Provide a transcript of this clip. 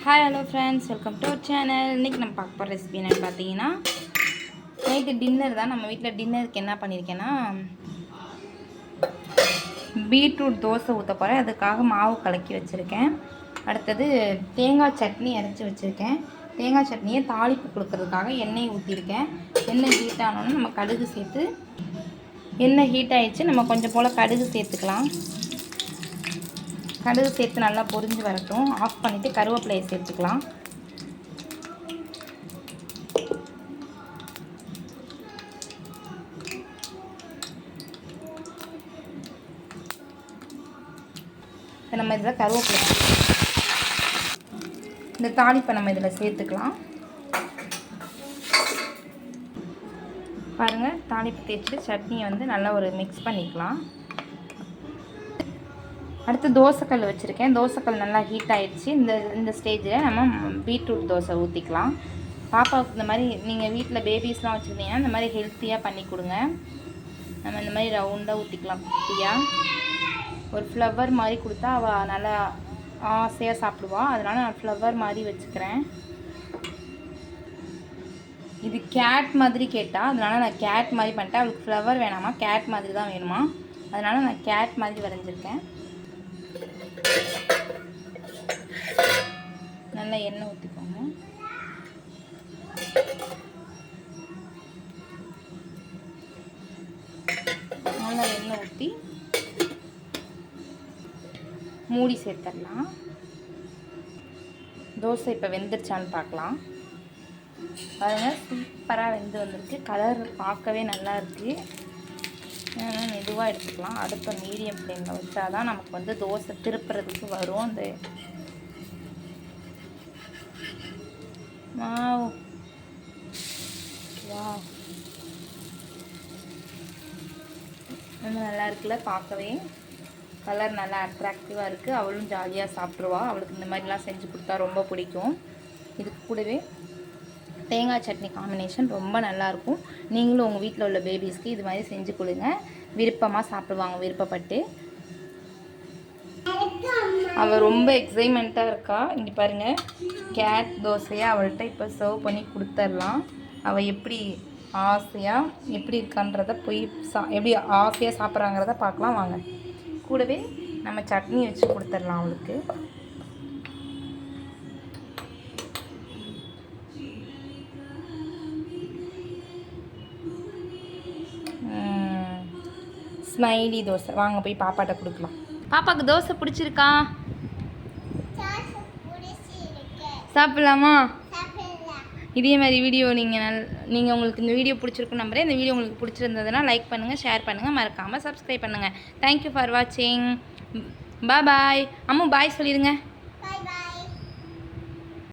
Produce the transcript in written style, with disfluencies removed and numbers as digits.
Hi hello friends, welcome to our channel. இன்றைக்கி நம்ம பார்க்க போகிற ரெசிபி என்னென்னு பார்த்தீங்கன்னா, நைட்டு டின்னர் தான். நம்ம வீட்டில் டின்னருக்கு என்ன பண்ணியிருக்கேன்னா, பீட்ரூட் தோசை ஊற்ற போகிறேன். அதுக்காக மாவு கலக்கி வச்சுருக்கேன். அடுத்தது தேங்காய் சட்னி அரைச்சி வச்சுருக்கேன். தேங்காய் சட்னியை தாளிப்பு கொடுக்கறதுக்காக எண்ணெய் ஊற்றிருக்கேன். எண்ணெய் ஹீட் ஆனோன்னு நம்ம கடுகு சேர்த்து, எண்ணெய் ஹீட் ஆகிடுச்சு, நம்ம கொஞ்சம் போல் கடுகு சேர்த்துக்கலாம். கடுகு சேர்த்து நல்லா பொரிஞ்சு வரட்டும். ஆஃப் பண்ணிவிட்டு கருவேப்பிலையை சேர்த்துக்கலாம். நம்ம இதில் கருவேப்பிலை, இந்த தாளிப்பை நம்ம இதில் சேர்த்துக்கலாம். பாருங்கள், தாளிப்பு தேய்ச்சிட்டு சட்னியை வந்து நல்லா ஒரு மிக்ஸ் பண்ணிக்கலாம். அடுத்து தோசைக்கல் வச்சுருக்கேன். தோசைக்கல் நல்லா ஹீட் ஆகிடுச்சு. இந்த ஸ்டேஜில் நம்ம பீட்ரூட் தோசை ஊற்றிக்கலாம். பாப்பாவுக்கு இந்த மாதிரி நீங்கள் வீட்டில் பேபிஸ்லாம் வச்சுருந்தீங்கன்னா இந்த மாதிரி ஹெல்த்தியாக பண்ணி கொடுங்க. நம்ம இந்த மாதிரி ரவுண்டாக ஊற்றிக்கலாம். குட்டியாக ஒரு ஃப்ளவர் மாதிரி கொடுத்தா அவள் நல்லா ஆசையாக சாப்பிடுவாள். அதனால் நான் ஃப்ளவர் மாதிரி வச்சுக்கிறேன். இது கேட் மாதிரி கேட்டால், அதனால் நான் கேட் மாதிரி பண்ணிட்டேன். அவளுக்கு ஃப்ளவர் வேணாமா, கேட் மாதிரி தான் வேணுமா, அதனால் நான் கேட் மாதிரி வரைஞ்சிருக்கேன். நல்லா எண்ணெய் ஊற்றிக்கோங்க. நல்லா எண்ணெய் ஊற்றி மூடி சேர்த்துடலாம். தோசை இப்போ வெந்துருச்சான்னு பார்க்கலாம். பாருங்கள், சூப்பராக வெந்து வந்திருக்கு. கலர் பார்க்கவே நல்லா இருக்குது. மெதுவாக எடுத்துக்கலாம். அடுப்பை மீடியம் ஃப்ளேமில் வச்சா தான் நமக்கு வந்து தோசை திருப்புறதுக்கு வரும். அந்த வாவ் வாவ், ரொம்ப நல்லா இருக்குல்ல, பார்க்கவே கலர் நல்லா அட்ராக்டிவாக இருக்குது. அவளும் ஜாலியாக சாப்பிட்ருவா. அவளுக்கு இந்த மாதிரிலாம் செஞ்சு கொடுத்தா ரொம்ப பிடிக்கும். இதுக்கு கூடவே தேங்காய் சட்னி காம்பினேஷன் ரொம்ப நல்லாயிருக்கும். நீங்களும் உங்கள் வீட்டில் உள்ள பேபிஸ்க்கு இது மாதிரி செஞ்சு கொடுங்க. விருப்பமாக சாப்பிடுவாங்க, விருப்பப்பட்டு. அவள் ரொம்ப எக்ஸைட்மெண்ட்டாக இருக்கா. இங்கே பாருங்கள், கேட் தோசையை அவள்கிட்ட இப்போ சர்வ் பண்ணி கொடுத்துர்லாம். அவள் எப்படி ஆசையாக எப்படி இருக்கான்றத போய் எப்படி ஆசையாக சாப்பிட்றாங்கிறத பார்க்கலாம் வாங்க. கூடவே நம்ம சட்னி வச்சு கொடுத்துர்லாம் அவளுக்கு. ஸ்மைலி தோசை. வாங்க போய் பாப்பாட்ட கொடுக்கலாம். பாப்பாவுக்கு தோசை பிடிச்சிருக்கா? சாப்பிட்லாமா? இதே மாதிரி வீடியோ நீங்கள் உங்களுக்கு இந்த வீடியோ பிடிச்சிருக்கும் நம்புறேன். இந்த வீடியோ உங்களுக்கு பிடிச்சிருந்ததுன்னா லைக் பண்ணுங்கள், ஷேர் பண்ணுங்கள், மறக்காமல் சப்ஸ்கிரைப் பண்ணுங்கள். தேங்க்யூ ஃபார் வாட்சிங். பாய். அம்மா பாய் சொல்லிடுங்க.